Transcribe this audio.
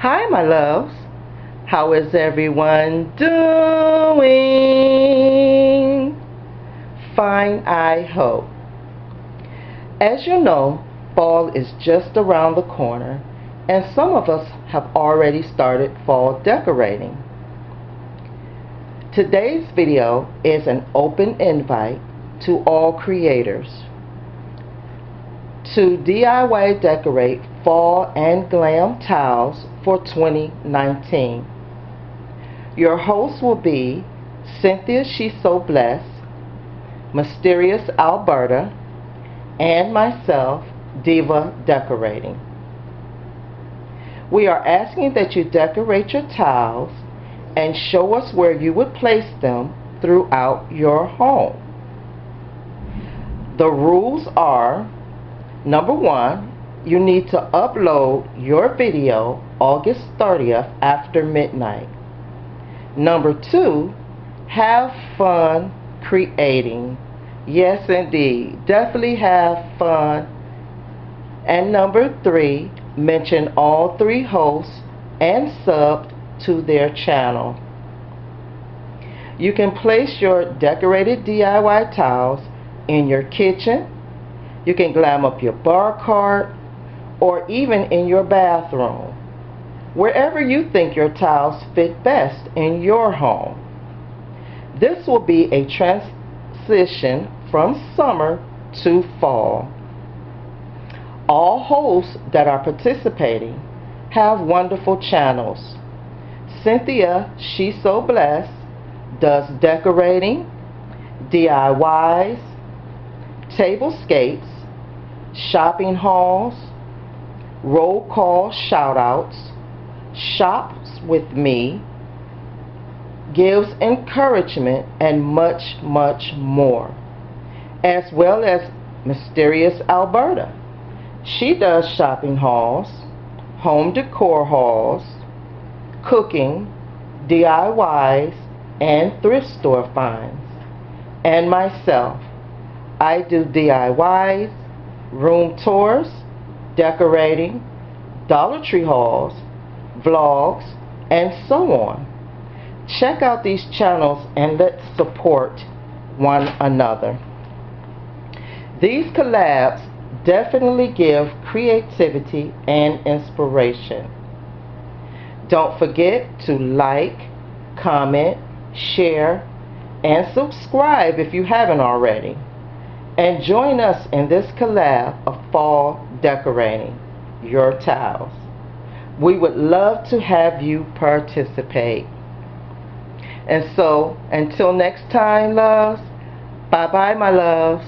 Hi, my loves. How is everyone doing? Fine, I hope. As you know, fall is just around the corner, and some of us have already started fall decorating. Today's video is an open invite to all creators to DIY decorate Fall and Glam tiles for 2019. Your hosts will be Cynthia SheSoBless, Mysterious Alberta, and myself, Diva Decorating. We are asking that you decorate your tiles and show us where you would place them throughout your home. The rules are: number 1, you need to upload your video August 30th after midnight. Number 2, have fun creating. Yes, indeed. Definitely have fun. And number 3, mention all 3 hosts and sub to their channel. You can place your decorated DIY tiles in your kitchen. You can glam up your bar cart, or even in your bathroom, wherever you think your tiles fit best in your home. This will be a transition from summer to fall. All hosts that are participating have wonderful channels. Cynthia SheSoBless does decorating, DIYs, tablescapes, shopping hauls, roll call shoutouts, shops with me, gives encouragement, and much, much more, as well as Mysterious Alberta. She does shopping hauls, home decor hauls, cooking, DIYs, and thrift store finds. And myself, I do DIYs, room tours, decorating, Dollar Tree hauls, vlogs, and so on. Check out these channels and let's support one another. These collabs definitely give creativity and inspiration. Don't forget to like, comment, share, and subscribe if you haven't already. And join us in this collab of fall decorating your tiles. We would love to have you participate. And so, until next time, loves, bye-bye, my loves.